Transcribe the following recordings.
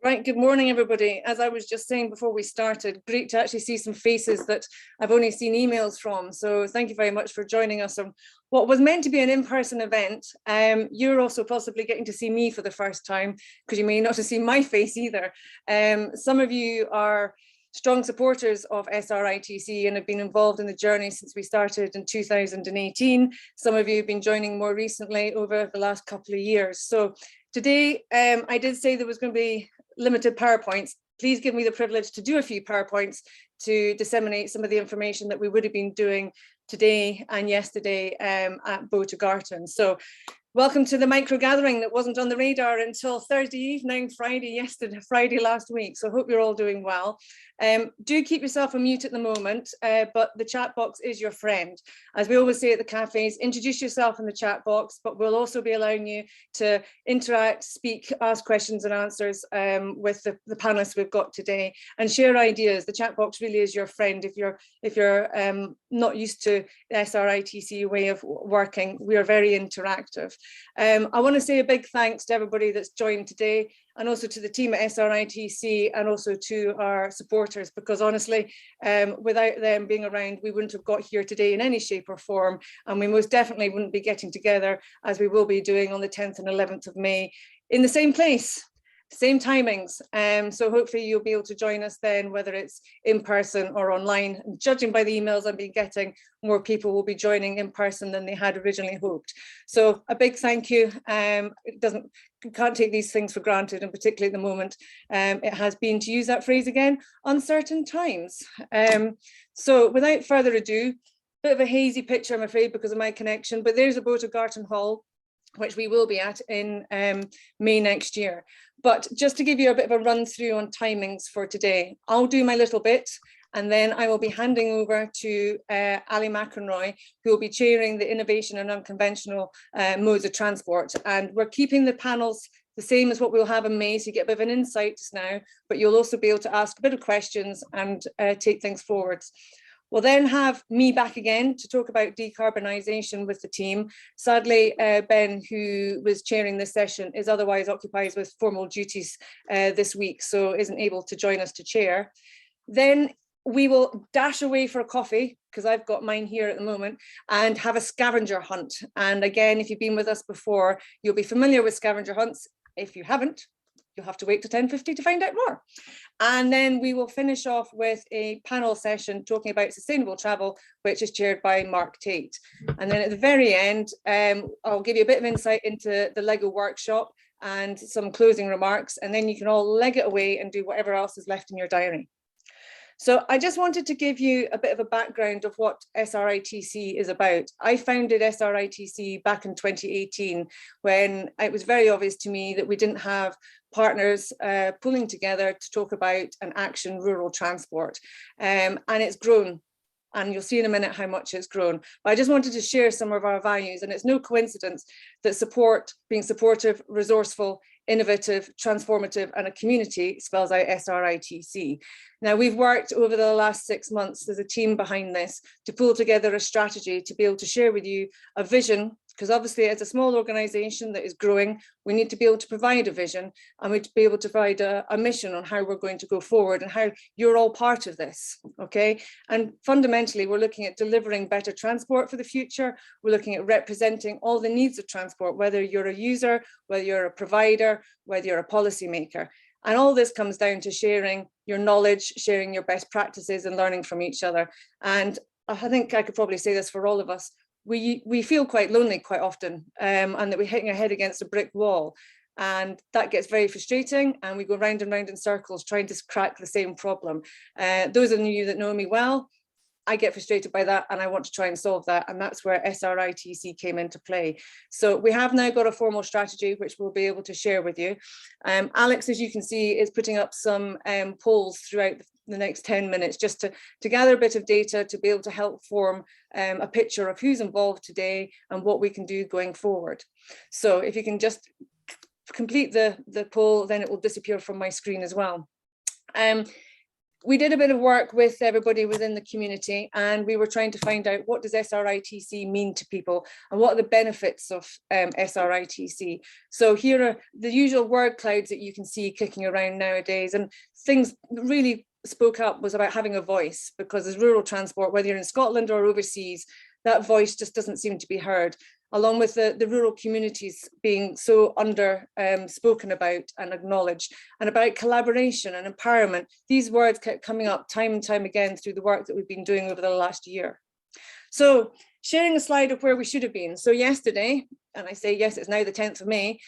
Right, good morning, everybody. As I was just saying before we started, great to actually see some faces that I've only seen emails from. So thank you very much for joining us on what was meant to be an in-person event. You're also possibly getting to see me for the first time, because you may not have seen my face either. Some of you are strong supporters of SRITC and have been involved in the journey since we started in 2018. Some of you have been joining more recently over the last couple of years. So today, I did say there was going to be limited PowerPoints. Please give me the privilege to do a few PowerPoints to disseminate some of the information that we would have been doing today and yesterday at Bow-to-Garton. So welcome to the micro gathering that wasn't on the radar until Thursday evening, Friday last week. So I hope you're all doing well. Do keep yourself on mute at the moment, but the chat box is your friend. As we always say at the cafes, introduce yourself in the chat box, but we'll also be allowing you to interact, speak, ask questions and answers with the panelists we've got today, and share ideas. The chat box really is your friend if you're not used to the SRITC way of working. We are very interactive. I want to say a big thanks to everybody that's joined today, and also to the team at SRITC, and also to our supporters, because honestly, without them being around, we wouldn't have got here today in any shape or form, and we most definitely wouldn't be getting together as we will be doing on the 10th and 11th of May in the same place. Same timings, so hopefully you'll be able to join us then, whether it's in person or online. And judging by the emails I've been getting, more people will be joining in person than they had originally hoped. So a big thank you. You can't take these things for granted, and particularly at the moment, it has been, to use that phrase again, uncertain times. So without further ado, bit of a hazy picture, I'm afraid, because of my connection, but there's a Bow-to-Garton Hall, which we will be at in May next year. But just to give you a bit of a run through on timings for today, I'll do my little bit, and then I will be handing over to Ali McEnroy, who will be chairing the innovation and unconventional modes of transport. And we're keeping the panels the same as what we'll have in May, so you get a bit of an insight just now, but you'll also be able to ask a bit of questions and take things forwards. We'll then have me back again to talk about decarbonisation with the team. Sadly, Ben, who was chairing this session, is otherwise occupied with formal duties this week, so isn't able to join us to chair. Then we will dash away for a coffee, because I've got mine here at the moment, and have a scavenger hunt. And again, if you've been with us before, you'll be familiar with scavenger hunts. If you haven't, you'll have to wait till 10:50 to find out more. And then we will finish off with a panel session talking about sustainable travel, which is chaired by Mark Tate. And then at the very end, I'll give you a bit of insight into the Lego workshop and some closing remarks, and then you can all leg it away and do whatever else is left in your diary. So I just wanted to give you a bit of a background of what SRITC is about. I founded SRITC back in 2018, when it was very obvious to me that we didn't have partners pulling together to talk about and action rural transport. And it's grown. And you'll see in a minute how much it's grown. But I just wanted to share some of our values, and it's no coincidence that being supportive, resourceful, innovative, transformative, and a community spells out SRITC. Now, we've worked over the last 6 months as a team behind this to pull together a strategy to be able to share with you a vision, because obviously as a small organisation that is growing, we need to be able to provide a vision, and we need to be able to provide a mission on how we're going to go forward and how you're all part of this, okay? And fundamentally, we're looking at delivering better transport for the future. We're looking at representing all the needs of transport, whether you're a user, whether you're a provider, whether you're a policymaker. And all this comes down to sharing your knowledge, sharing your best practices and learning from each other. And I think I could probably say this for all of us. We feel quite lonely quite often, and that we're hitting our head against a brick wall. And that gets very frustrating, and we go round and round in circles trying to crack the same problem. Those of you that know me well, I get frustrated by that, and I want to try and solve that, and that's where SRITC came into play. So we have now got a formal strategy which we'll be able to share with you. Alex, as you can see, is putting up some polls throughout the next 10 minutes just to gather a bit of data to be able to help form a picture of who's involved today and what we can do going forward. So if you can just complete the poll, then it will disappear from my screen as well. we did a bit of work with everybody within the community, and we were trying to find out, what does SRITC mean to people and what are the benefits of SRITC. So here are the usual word clouds that you can see kicking around nowadays, and things really spoke up was about having a voice, because as rural transport, whether you're in Scotland or overseas, that voice just doesn't seem to be heard, along with the rural communities being so under spoken about and acknowledged, and about collaboration and empowerment. These words kept coming up time and time again through the work that we've been doing over the last year. So sharing a slide of where we should have been. So yesterday, and I say yes, it's now the 10th of May,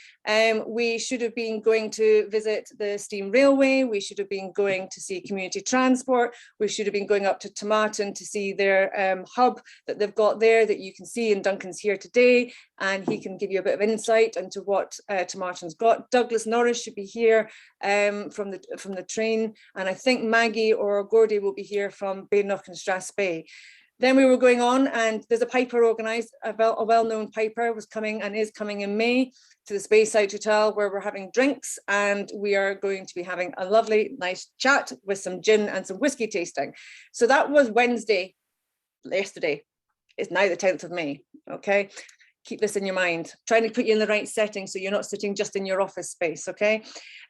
we should have been going to visit the Steam Railway, we should have been going to see community transport, we should have been going up to Tomatin to see their hub that they've got there that you can see, and Duncan's here today, and he can give you a bit of insight into what Tomatin's got. Douglas Norris should be here from the train, and I think Maggie or Gordy will be here from Badennoch and Strathspey. Then we were going on, and there's a piper organised, a well-known piper was coming and is coming in May to the Speyside Hotel, where we're having drinks, and we are going to be having a lovely, nice chat with some gin and some whiskey tasting. So that was Wednesday, yesterday. It's now the 10th of May, okay? Keep this in your mind, trying to put you in the right setting so you're not sitting just in your office space, okay?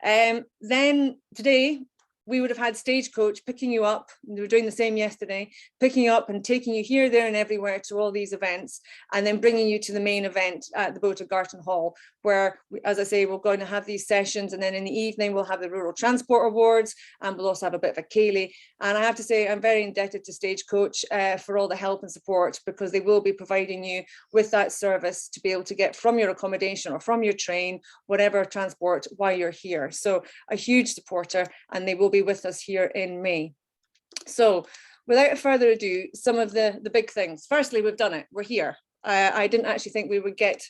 Then today, we would have had Stagecoach picking you up, we were doing the same yesterday, picking you up and taking you here, there and everywhere to all these events, and then bringing you to the main event at the Boat of Garton Hall, where, as I say, we're going to have these sessions, and then in the evening we'll have the Rural Transport Awards, and we'll also have a bit of a ceilidh. And I have to say, I'm very indebted to Stagecoach for all the help and support, because they will be providing you with that service to be able to get from your accommodation or from your train, whatever transport, while you're here. So a huge supporter, and they will be with us here in May. So without further ado, some of the big things. Firstly, we've done it, we're here. I didn't actually think we would get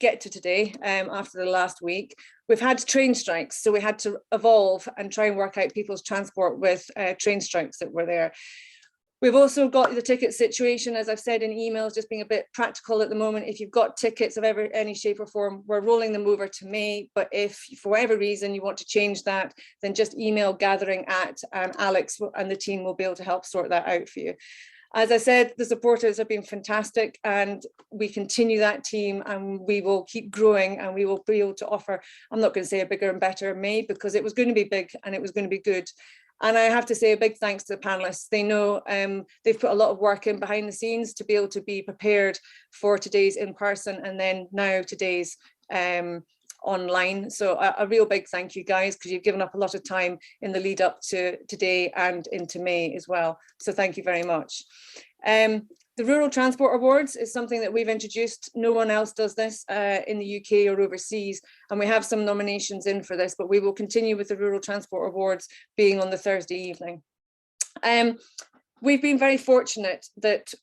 to today after the last week. We've had train strikes, so we had to evolve and try and work out people's transport with train strikes that were there. We've also got the ticket situation, as I've said in emails, just being a bit practical at the moment. If you've got tickets of any shape or form, we're rolling them over to May. But if for whatever reason you want to change that, then just email gathering at Alex, and the team will be able to help sort that out for you. As I said, the supporters have been fantastic, and we continue that team, and we will keep growing, and we will be able to offer, I'm not going to say a bigger and better May, because it was going to be big and it was going to be good. And I have to say a big thanks to the panelists. They know they've put a lot of work in behind the scenes to be able to be prepared for today's in person, and then now today's online. So a real big thank you, guys, because you've given up a lot of time in the lead up to today and into May as well. So thank you very much. The Rural Transport Awards is something that we've introduced. No one else does this in the UK or overseas, and we have some nominations in for this, but we will continue with the Rural Transport Awards being on the Thursday evening. We've been very fortunate that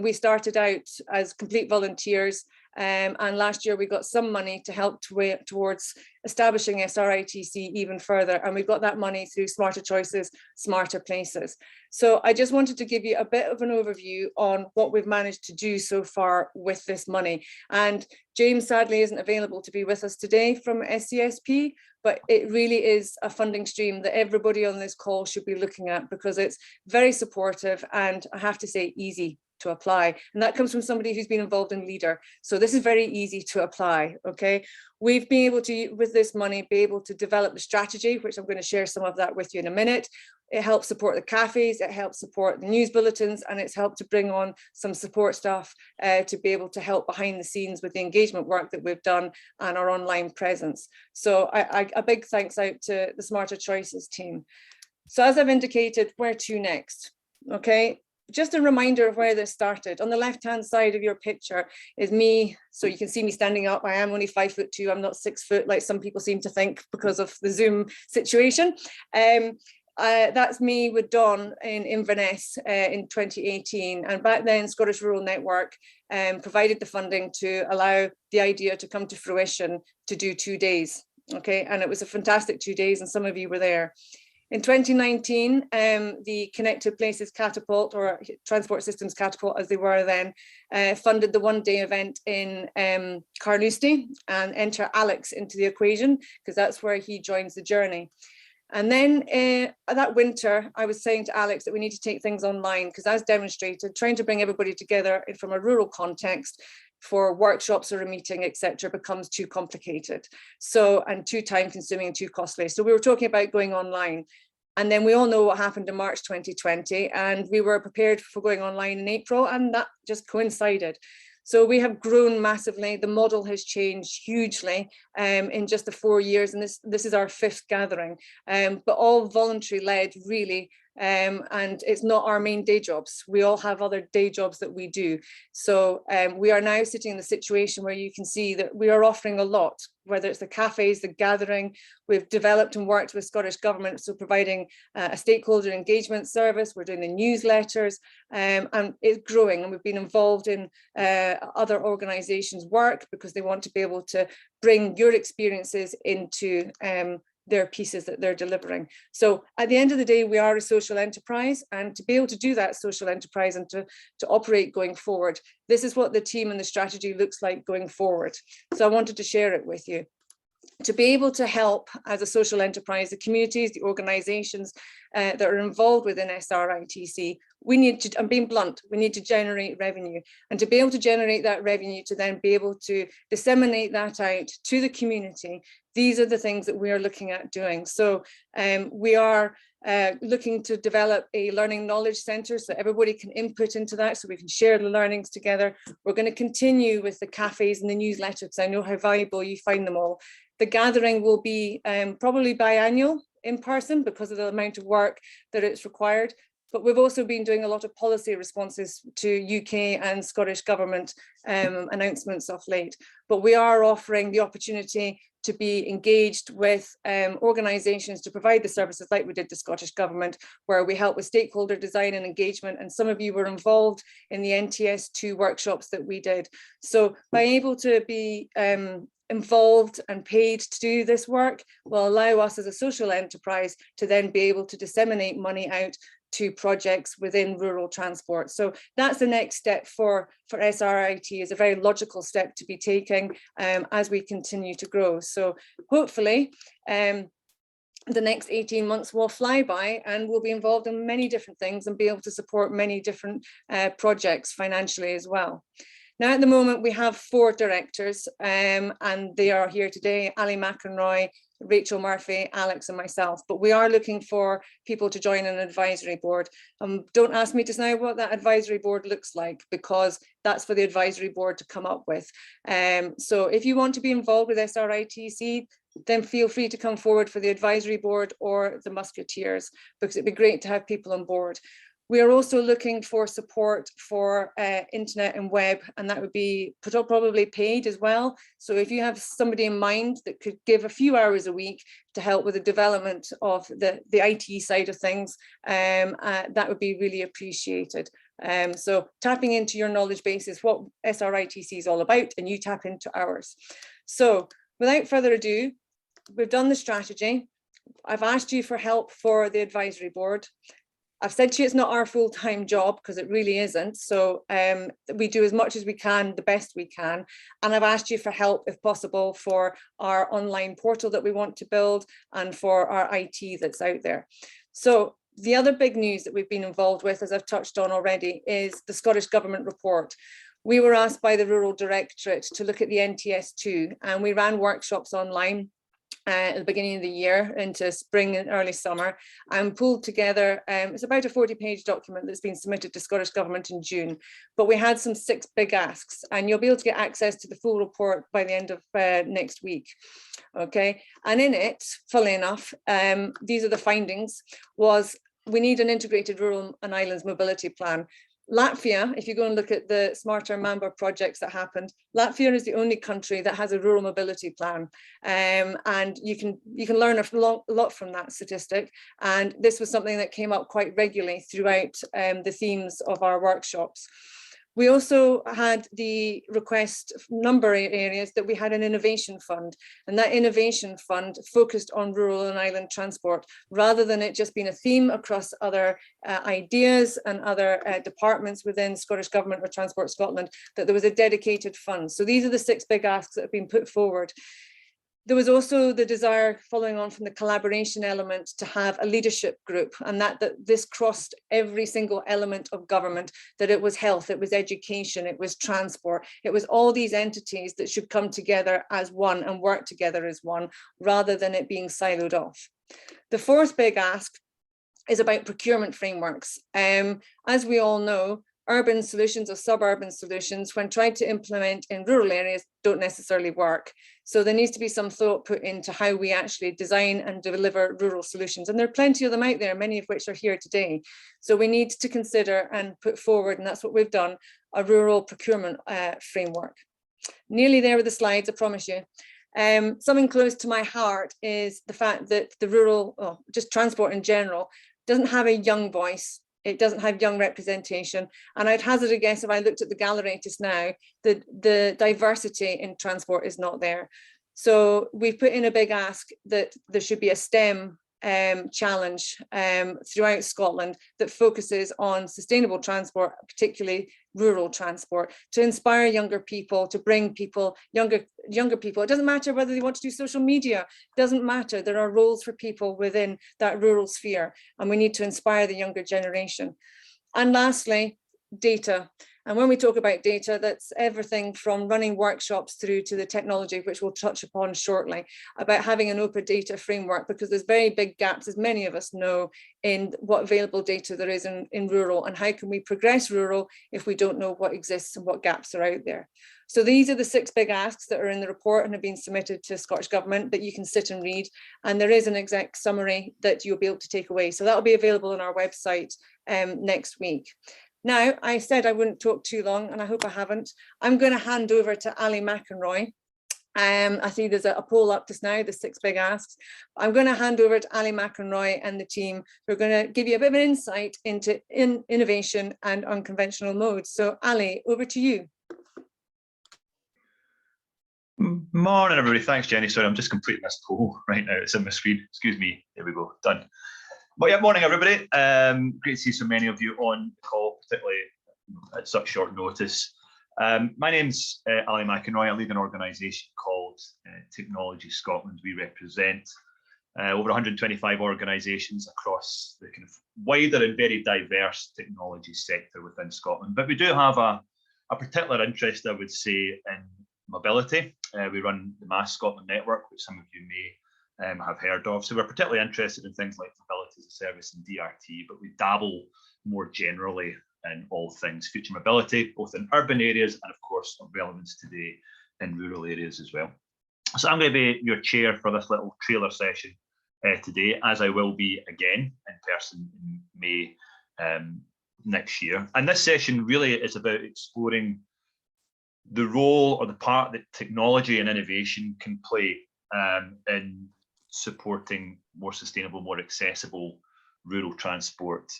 we started out as complete volunteers, and last year we got some money to help towards establishing SRITC even further, and we've got that money through Smarter Choices, Smarter Places. So I just wanted to give you a bit of an overview on what we've managed to do so far with this money. And James sadly isn't available to be with us today from SCSP, but it really is a funding stream that everybody on this call should be looking at, because it's very supportive and, I have to say, easy to apply. And that comes from somebody who's been involved in LEADER. So this is very easy to apply, okay? We've been able to, with this money, be able to develop the strategy, which I'm going to share some of that with you in a minute. It helps support the cafes, it helps support the news bulletins, and it's helped to bring on some support staff to be able to help behind the scenes with the engagement work that we've done and our online presence. So a big thanks out to the Smarter Choices team. So as I've indicated, where to next? Okay. Just a reminder of where this started. On the left-hand side of your picture is me. So you can see me standing up. I am only 5'2". I'm not 6 foot like some people seem to think because of the Zoom situation. That's me with Dawn in Inverness in 2018. And back then, Scottish Rural Network provided the funding to allow the idea to come to fruition to do 2 days. Okay, and it was a fantastic 2 days, and some of you were there. In 2019, the Connected Places Catapult, or Transport Systems Catapult as they were then, funded the one-day event in Carnoustie, and enter Alex into the equation, because that's where he joins the journey. And then that winter, I was saying to Alex that we need to take things online, because as demonstrated, trying to bring everybody together from a rural context for workshops or a meeting, etc., becomes too complicated. So, and too time consuming and too costly. So we were talking about going online. And then we all know what happened in March 2020, and we were prepared for going online in April, and that just coincided. So we have grown massively. The model has changed hugely in just the 4 years, and this is our 5th gathering, but all voluntary led, really. And it's not our main day jobs. We all have other day jobs that we do. So we are now sitting in the situation where you can see that we are offering a lot, whether it's the cafes, the gathering. We've developed and worked with Scottish Government, so providing a stakeholder engagement service. We're doing the newsletters, and it's growing. And we've been involved in other organisations' work because they want to be able to bring your experiences into their pieces that they're delivering. So at the end of the day, we are a social enterprise, and to be able to do that social enterprise and to operate going forward, this is what the team and the strategy looks like going forward. So I wanted to share it with you. To be able to help as a social enterprise, the communities, the organisations that are involved within SRITC, we need to, I'm being blunt, we need to generate revenue. And to be able to generate that revenue, to then be able to disseminate that out to the community, these are the things that we are looking at doing. So we are looking to develop a learning knowledge centre so everybody can input into that, so we can share the learnings together. We're going to continue with the cafes and the newsletter, because I know how valuable you find them all. The gathering will be probably biannual in person because of the amount of work that it's required. But we've also been doing a lot of policy responses to UK and Scottish Government announcements of late. But we are offering the opportunity to be engaged with organisations to provide the services like we did to Scottish Government, where we help with stakeholder design and engagement. And some of you were involved in the NTS2 workshops that we did. So by able to be involved and paid to do this work will allow us as a social enterprise to then be able to disseminate money out to projects within rural transport. So that's the next step for SRIT, is a very logical step to be taking as we continue to grow. So hopefully the next 18 months will fly by, and we'll be involved in many different things and be able to support many different projects financially as well. Now, at the moment, we have 4 directors, and they are here today: Ali McEnroy, Rachel Murphy, Alex and myself. But we are looking for people to join an advisory board. Don't ask me just now what that advisory board looks like, because that's for the advisory board to come up with. So if you want to be involved with SRITC, then feel free to come forward for the advisory board or the Musketeers, because it'd be great to have people on board. We are also looking for support for internet and web, and that would be probably paid as well. So if you have somebody in mind that could give a few hours a week to help with the development of the IT side of things, that would be really appreciated. So tapping into your knowledge base is what SRITC is all about, and you tap into ours. So without further ado, we've done the strategy. I've asked you for help for the advisory board. I've said to you it's not our full-time job, because it really isn't. So we do as much as we can, the best we can. And I've asked you for help, if possible, for our online portal that we want to build and for our IT that's out there. So the other big news that we've been involved with, as I've touched on already, is the Scottish Government report. We were asked by the Rural Directorate to look at the NTS2, and we ran workshops online at the beginning of the year into spring and early summer, and pulled together, it's about a 40-page document that's been submitted to Scottish Government in June. But we had some 6 big asks, and you'll be able to get access to the full report by the end of next week. Okay, and in it, funnily enough, these are the findings: was we need an integrated rural and islands mobility plan. Latvia, if you go and look at the Smarter Mamba projects that happened, Latvia is the only country that has a rural mobility plan, and you can learn a lot from that statistic. And this was something that came up quite regularly throughout the themes of our workshops. We also had the request number of areas that we had an innovation fund, and that innovation fund focused on rural and island transport, rather than it just being a theme across other ideas and other departments within Scottish Government or Transport Scotland, that there was a dedicated fund. So these are the 6 big asks that have been put forward. There was also the desire, following on from the collaboration element, to have a leadership group, and that this crossed every single element of government, that it was health, it was education, it was transport, it was all these entities that should come together as one and work together as one, rather than it being siloed off. The fourth big ask is about procurement frameworks. As we all know, urban solutions or suburban solutions, when tried to implement in rural areas, don't necessarily work. So there needs to be some thought put into how we actually design and deliver rural solutions. And there are plenty of them out there, many of which are here today. So we need to consider and put forward, and that's what we've done, a rural procurement framework. Nearly there with the slides, I promise you. Something close to my heart is the fact that the rural, just transport in general, doesn't have a young voice. It doesn't have young representation. And I'd hazard a guess, if I looked at the gallery just now, that the diversity in transport is not there. So we've put in a big ask that there should be a STEM challenge throughout Scotland that focuses on sustainable transport, particularly rural transport, to inspire younger people, to bring people, younger people. It doesn't matter whether they want to do social media, it doesn't matter. There are roles for people within that rural sphere, and we need to inspire the younger generation. And lastly, data. And when we talk about data, that's everything from running workshops through to the technology, which we'll touch upon shortly, about having an open data framework, because there's very big gaps, as many of us know, in what available data there is in rural, and how can we progress rural if we don't know what exists and what gaps are out there. So these are the 6 big asks that are in the report and have been submitted to Scottish Government that you can sit and read. And there is an exec summary that you'll be able to take away. So that'll be available on our website next week. Now, I said I wouldn't talk too long, and I hope I haven't. I'm going to hand over to Ali McEnroy. I see there's a poll up just now, the 6 big asks. I'm going to hand over to Ali McEnroy and the team, who are going to give you a bit of an insight into innovation and unconventional modes. So Ali, over to you. Morning, everybody. Thanks, Jenny. Sorry, I'm just completing this poll right now. It's on my screen. Excuse me. There we go. Done. But yeah, morning, everybody. Great to see so many of you on the call, particularly at such short notice. My name's Ali McEnroy. I lead an organisation called Technology Scotland. We represent over 125 organisations across the kind of wider and very diverse technology sector within Scotland. But we do have a particular interest, I would say, in mobility. We run the Mass Scotland Network, which some of you may have heard of. So we're particularly interested in things like mobility as a service and DRT, but we dabble more generally in all things future mobility, both in urban areas and of course of relevance today in rural areas as well. So I'm going to be your chair for this little trailer session today, as I will be again in person in May next year. And this session really is about exploring the role or the part that technology and innovation can play in supporting more sustainable, more accessible rural transport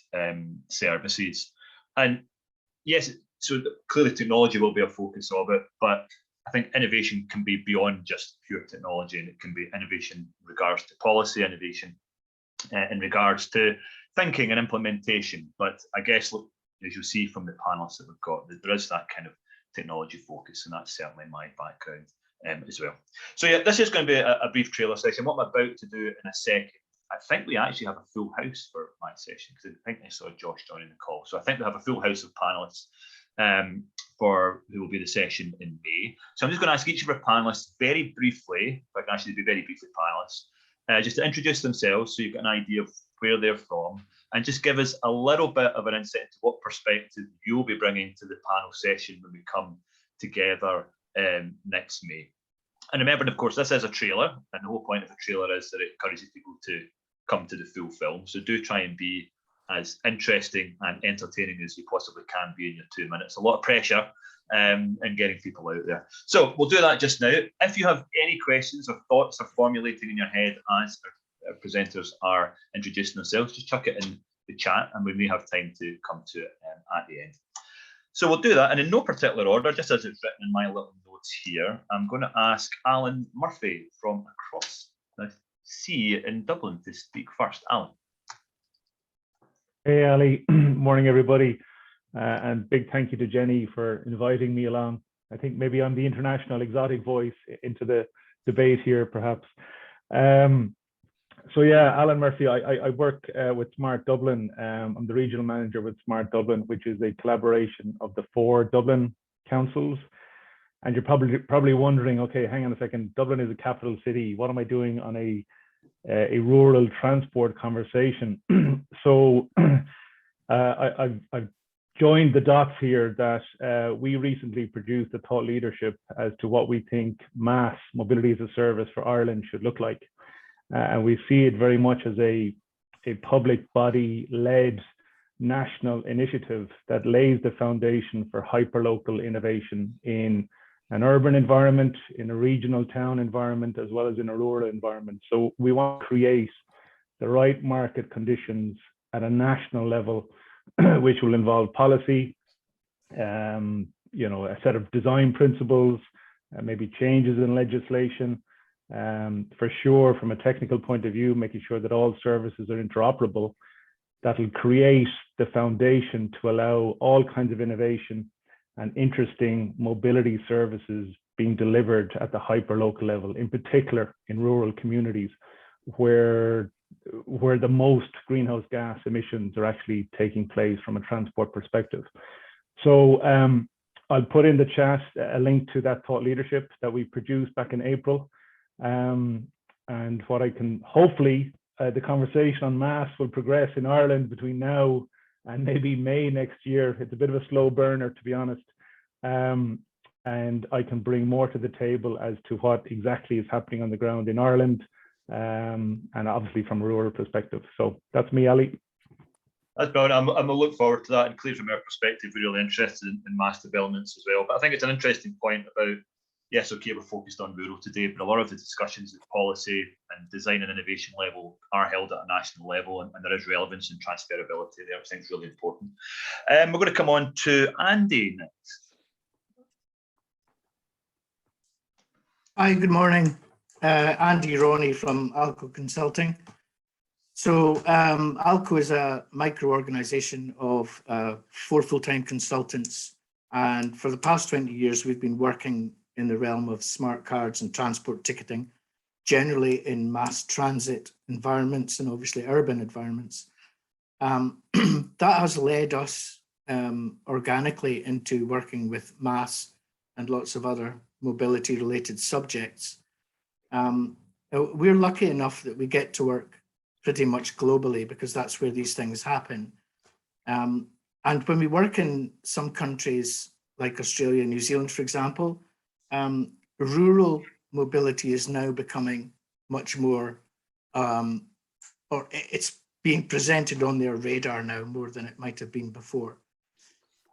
services. And yes, so clearly technology will be a focus of it, but I think innovation can be beyond just pure technology, and it can be innovation in regards to policy, innovation in regards to thinking and implementation. But I guess, look, as you'll see from the panelists that we've got, that there is that kind of technology focus, and that's certainly my background as well. So yeah, this is going to be a brief trailer session. What I'm about to do in a second, I think we actually have a full house for my session, because I think I saw Josh joining the call. So I think we have a full house of panelists for who will be the session in May. So I'm just going to ask each of our panelists very briefly, if I can actually be very briefly panelists, just to introduce themselves so you've got an idea of where they're from, and just give us a little bit of an insight into what perspective you'll be bringing to the panel session when we come together next May. And remember, of course, this is a trailer, and the whole point of a trailer is that it encourages people to come to the full film. So do try and be as interesting and entertaining as you possibly can be in your 2 minutes. A lot of pressure in getting people out there. So we'll do that just now. If you have any questions or thoughts are formulating in your head as our presenters are introducing themselves, just chuck it in the chat and we may have time to come to it at the end. So we'll do that, and in no particular order, just as it's written in my little notes here. I'm going to ask Alan Murphy from across the sea in Dublin to speak first. Alan. Hey Ali, morning everybody, and big thank you to Jenny for inviting me along. I think maybe I'm the international exotic voice into the debate here, perhaps. So yeah, Alan Murphy, I work with Smart Dublin. I'm the regional manager with Smart Dublin, which is a collaboration of the 4 Dublin councils. And you're probably wondering, okay, hang on a second, Dublin is a capital city. What am I doing on a rural transport conversation? So I've joined the dots here that we recently produced a thought leadership as to what we think mass mobility as a service for Ireland should look like. And we see it very much as a public body led national initiative that lays the foundation for hyperlocal innovation in an urban environment, in a regional town environment, as well as in a rural environment. So we want to create the right market conditions at a national level, which will involve policy, you know, a set of design principles, maybe changes in legislation. For sure, from a technical point of view, making sure that all services are interoperable. That'll create the foundation to allow all kinds of innovation and interesting mobility services being delivered at the hyperlocal level, in particular in rural communities where the most greenhouse gas emissions are actually taking place from a transport perspective. So I'll put in the chat a link to that thought leadership that we produced back in April. And what I can hopefully, the conversation on mass will progress in Ireland between now and maybe May next year. It's a bit of a slow burner, to be honest. And I can bring more to the table as to what exactly is happening on the ground in Ireland, and obviously from a rural perspective. So that's me, Ali. That's brilliant. I'm going to look forward to that. And clearly, from our perspective, we're really interested in mass developments as well. But I think it's an interesting point about, yes, okay, we're focused on rural today, but a lot of the discussions at policy and design and innovation level are held at a national level, and there is relevance and transferability there, which I think is really important. We're going to come on to Andy next. Hi, good morning. Andy Roney from Alco Consulting. So Alco is a micro-organisation of 4 full-time consultants. And for the past 20 years, we've been working in the realm of smart cards and transport ticketing, generally in mass transit environments and obviously urban environments. That has led us organically into working with mass and lots of other mobility related subjects. We're lucky enough that we get to work pretty much globally because that's where these things happen. And when we work in some countries like Australia and New Zealand, for example, rural mobility is now becoming much more, or it's being presented on their radar now more than it might have been before.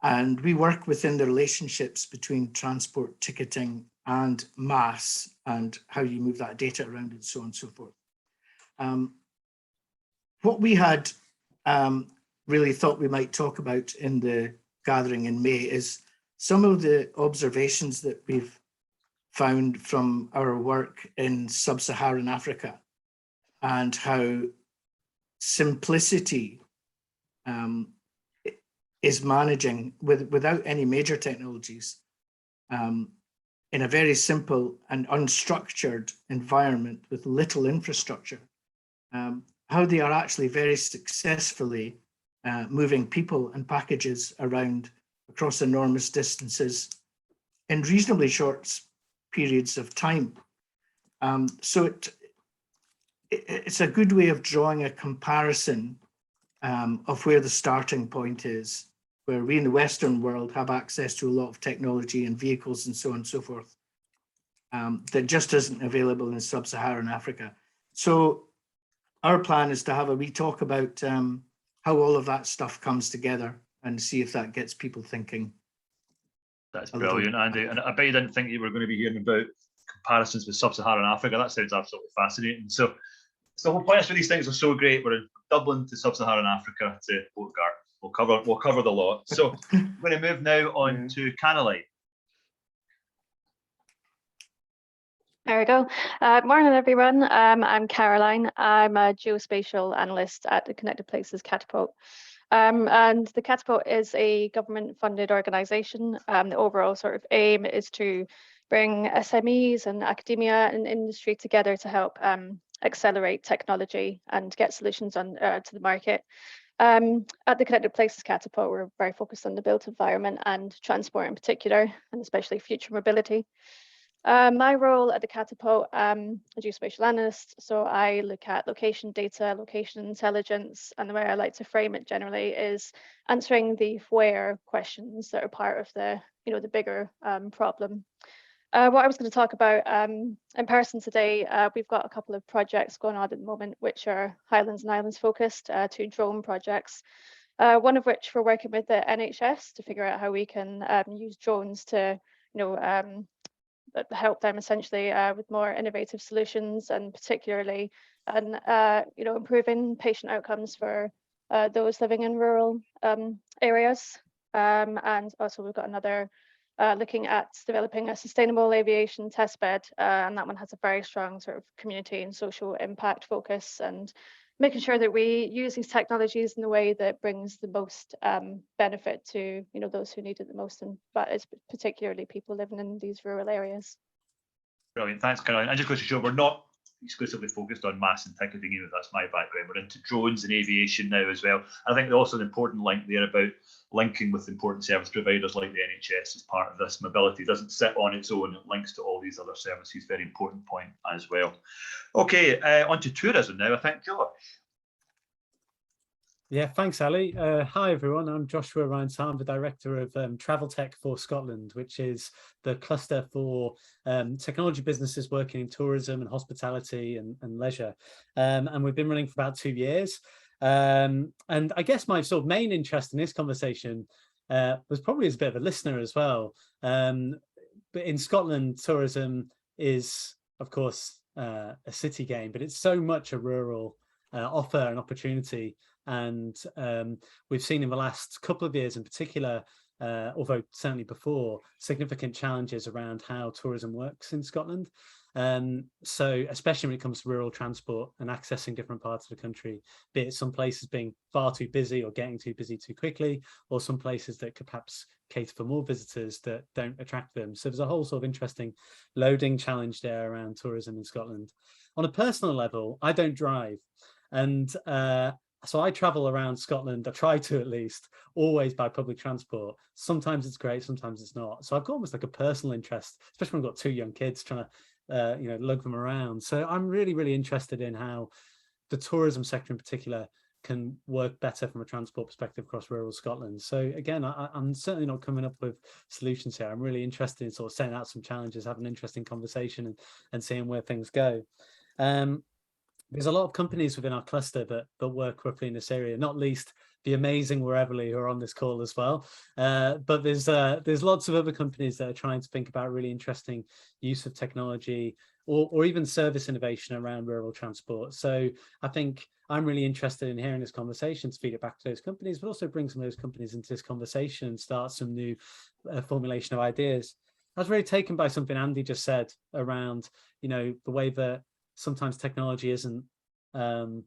And we work within the relationships between transport ticketing and mass and how you move that data around and so on and so forth. What we had really thought we might talk about in the gathering in May is some of the observations that we've found from our work in sub-Saharan Africa and how simplicity is managing without any major technologies in a very simple and unstructured environment with little infrastructure, how they are actually very successfully moving people and packages around across enormous distances in reasonably short periods of time. So it's a good way of drawing a comparison of where the starting point is, where we in the Western world have access to a lot of technology and vehicles and so on and so forth that just isn't available in sub-Saharan Africa. So our plan is to have a wee talk about how all of that stuff comes together and see if that gets people thinking. That's brilliant, Andy. And I bet you didn't think you were going to be hearing about comparisons with sub-Saharan Africa. That sounds absolutely fascinating. So the whole point of these things are so great. We're in Dublin to sub-Saharan Africa to Portgar. We'll cover the lot. So I'm going to move now on to Caroline. There we go. Morning, everyone. I'm Caroline. I'm a geospatial analyst at the Connected Places Catapult. And the Catapult is a government-funded organisation. The overall sort of aim is to bring SMEs and academia and industry together to help accelerate technology and get solutions on to the market. At the Connected Places Catapult, we're very focused on the built environment and transport in particular, and especially future mobility. My role at the Catapult, a geospatial analyst, so I look at location data, location intelligence, and the way I like to frame it generally is answering the where questions that are part of the, the bigger problem. What I was going to talk about in person today, we've got a couple of projects going on at the moment, which are Highlands and Islands focused, 2 drone projects. One of which we're working with the NHS to figure out how we can use drones to, help them essentially with more innovative solutions, and particularly improving patient outcomes for those living in rural areas. And also we've got another looking at developing a sustainable aviation testbed, and that one has a very strong sort of community and social impact focus, and making sure that we use these technologies in a way that brings the most benefit to those who need it the most, and but it's particularly people living in these rural areas. Brilliant, thanks, Caroline. And just goes to show we're not exclusively focused on mass and ticketing, even if that's my background. We're into drones and aviation now as well. I think also an important link there about linking with important service providers like the NHS as part of this. Mobility doesn't sit on its own, it links to all these other services. Very important point as well. Okay, on to tourism now, I think, Josh. Yeah, thanks, Ali. Hi, everyone. I'm Joshua Ryan. I'm the Director of Travel Tech for Scotland, which is the cluster for technology businesses working in tourism and hospitality and leisure. And we've been running for about 2 years. And I guess my sort of main interest in this conversation was probably as a bit of a listener as well. But in Scotland, tourism is, of course, a city game, but it's so much a rural offer and opportunity. And we've seen in the last couple of years in particular, although certainly before, significant challenges around how tourism works in Scotland. So especially when it comes to rural transport and accessing different parts of the country, be it some places being far too busy or getting too busy too quickly, or some places that could perhaps cater for more visitors that don't attract them. So there's a whole sort of interesting loading challenge there around tourism in Scotland. On a personal level, I don't drive. And so I travel around Scotland, I try to at least, always by public transport. Sometimes it's great, sometimes it's not. So I've got almost like a personal interest, especially when I've got 2 young kids trying to lug them around. So I'm really, really interested in how the tourism sector in particular can work better from a transport perspective across rural Scotland. So again, I'm certainly not coming up with solutions here. I'm really interested in sort of setting out some challenges, having an interesting conversation and seeing where things go. There's a lot of companies within our cluster that work roughly in this area, not least the amazing Werevely who are on this call as well. But there's lots of other companies that are trying to think about really interesting use of technology or even service innovation around rural transport. So I think I'm really interested in hearing this conversation to feed it back to those companies, but also bring some of those companies into this conversation and start some new formulation of ideas. I was really taken by something Andy just said around, the way that sometimes technology isn't, here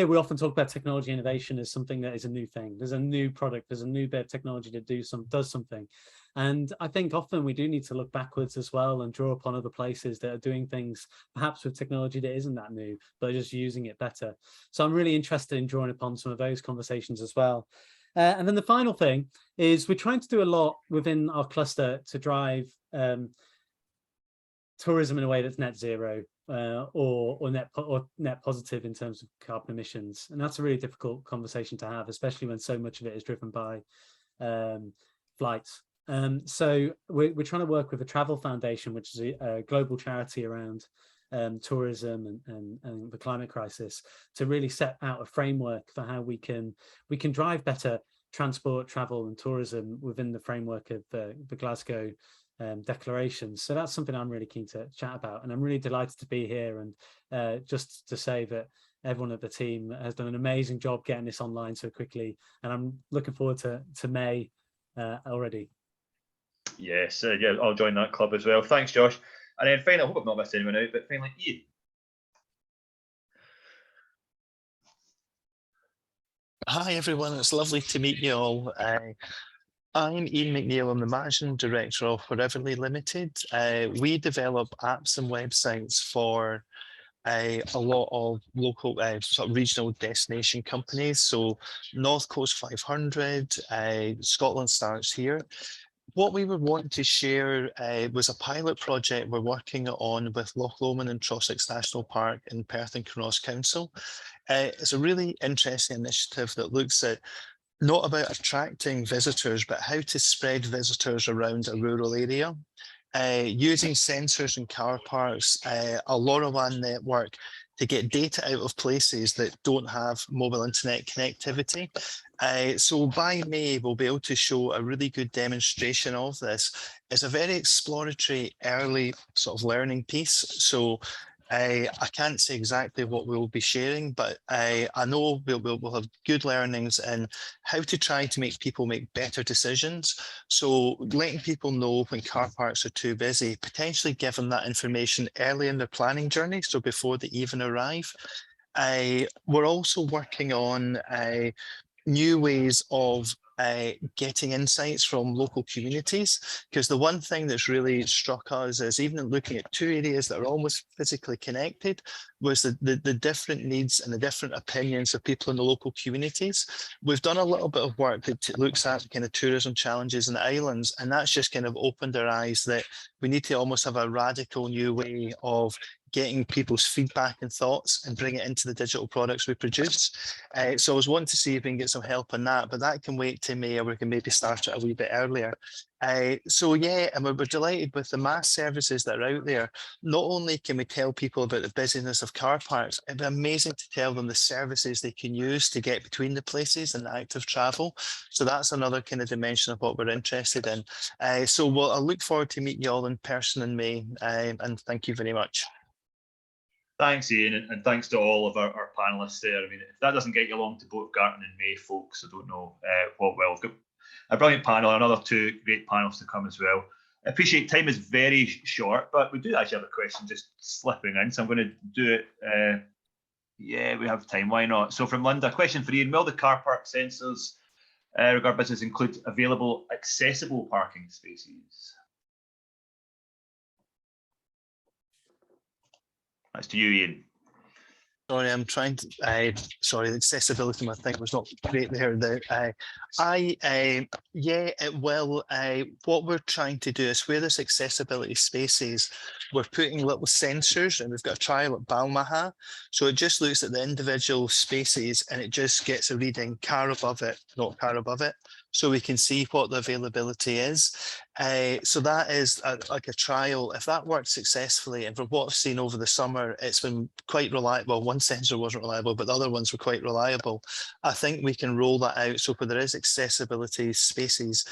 we often talk about technology innovation as something that is a new thing. There's a new product, there's a new bit of technology that does something. And I think often we do need to look backwards as well and draw upon other places that are doing things perhaps with technology that isn't that new, but just using it better. So I'm really interested in drawing upon some of those conversations as well. And then the final thing is we're trying to do a lot within our cluster to drive tourism in a way that's net zero or net positive in terms of carbon emissions, and that's a really difficult conversation to have, especially when so much of it is driven by flights. So we're trying to work with the Travel Foundation, which is a global charity around tourism and the climate crisis, to really set out a framework for how we can drive better transport, travel, and tourism within the framework of the Glasgow declarations. So that's something I'm really keen to chat about, and I'm really delighted to be here, and just to say that everyone at the team has done an amazing job getting this online so quickly, and I'm looking forward to May already. Yes, yeah, I'll join that club as well. Thanks, Josh. And then finally, I hope I've not missed anyone out, but finally, Ian. Hi everyone, it's lovely to meet you all. I'm Ian McNeil. I'm the Managing Director of Foreverly Limited. We develop apps and websites for a lot of local sort of regional destination companies. So North Coast 500, Scotland starts here. What we were wanting to share was a pilot project we're working on with Loch Lomond and Trossachs National Park in Perth and Ross Council. It's a really interesting initiative that looks at not about attracting visitors, but how to spread visitors around a rural area. Using sensors in car parks, a LoRaWAN network to get data out of places that don't have mobile internet connectivity. So by May, we'll be able to show a really good demonstration of this. It's a very exploratory, early sort of learning piece. So I can't say exactly what we'll be sharing, but I know we'll have good learnings in how to try to make people make better decisions. So letting people know when car parks are too busy, potentially giving that information early in their planning journey, so before they even arrive. We're also working on new ways of getting insights from local communities, because the one thing that's really struck us is, even in looking at two areas that are almost physically connected, was the different needs and the different opinions of people in the local communities. We've done a little bit of work that looks at kind of tourism challenges in the islands, and that's just kind of opened our eyes that we need to almost have a radical new way of getting people's feedback and thoughts and bring it into the digital products we produce. So I was wanting to see if we can get some help on that, but that can wait till May, or we can maybe start it a wee bit earlier. So yeah, and we're delighted with the mass services that are out there. Not only can we tell people about the busyness of car parks, it'd be amazing to tell them the services they can use to get between the places and active travel. So that's another kind of dimension of what we're interested in. So I look forward to meeting you all in person in May, and thank you very much. Thanks, Ian, and thanks to all of our panelists there. I mean, if that doesn't get you along to both Garton and May, folks, I don't know what will. We've got a brilliant panel, another two great panels to come as well. I appreciate time is very short, but we do actually have a question just slipping in, so I'm going to do it. Yeah, we have time, why not? So from Linda, question for Ian: will the car park sensors regard business include available accessible parking spaces? That's to you, Ian. Sorry, I'm trying to, sorry, the accessibility of my thing was not great there. Yeah, it will. What we're trying to do is, where there's accessibility spaces, we're putting little sensors, and we've got a trial at Balmaha. So it just looks at the individual spaces and it just gets a reading car above it, not car above it. So we can see what the availability is. So that is like a trial. If that works successfully, and from what I've seen over the summer, it's been quite reliable. One sensor wasn't reliable, but the other ones were quite reliable. I think we can roll that out. So where there is accessibility spaces,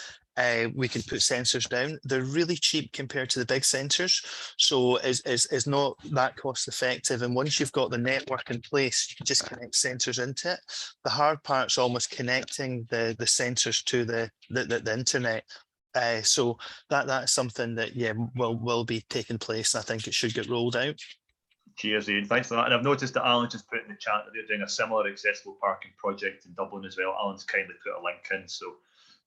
we can put sensors down. They're really cheap compared to the big sensors, so it's not that cost effective. And once you've got the network in place, you can just connect sensors into it. The hard part's almost connecting the sensors to the internet. So that's something that, yeah, will be taking place. I think it should get rolled out. Cheers, Ian. Thanks for that. And I've noticed that Alan just put in the chat that they're doing a similar accessible parking project in Dublin as well. Alan's kindly put a link in, so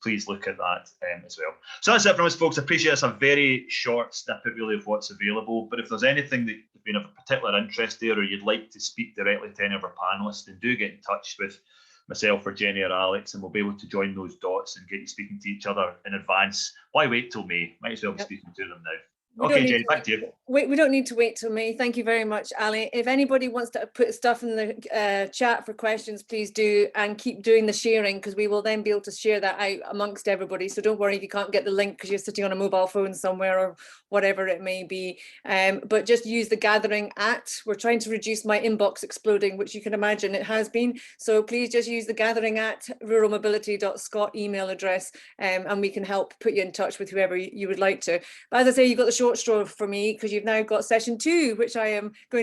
please look at that as well. So that's it from us, folks. I appreciate it's a very short snippet really of what's available, but if there's anything that you've been of particular interest there, or you'd like to speak directly to any of our panelists, then do get in touch with myself or Jenny or Alex, and we'll be able to join those dots and get you speaking to each other in advance. Why wait till May? Might as well be speaking to them now. Okay, Jenny, back to you. We don't need to wait till May. Thank you very much, Ali. If anybody wants to put stuff in the chat for questions, please do, and keep doing the sharing, because we will then be able to share that out amongst everybody. So don't worry if you can't get the link because you're sitting on a mobile phone somewhere or whatever it may be. But just use the gathering at. We're trying to reduce my inbox exploding, which you can imagine it has been. So please just use the gathering at ruralmobility.scot email address, and we can help put you in touch with whoever you would like to. But as I say, you've got the short straw for me, because you've now got session 2, which I am going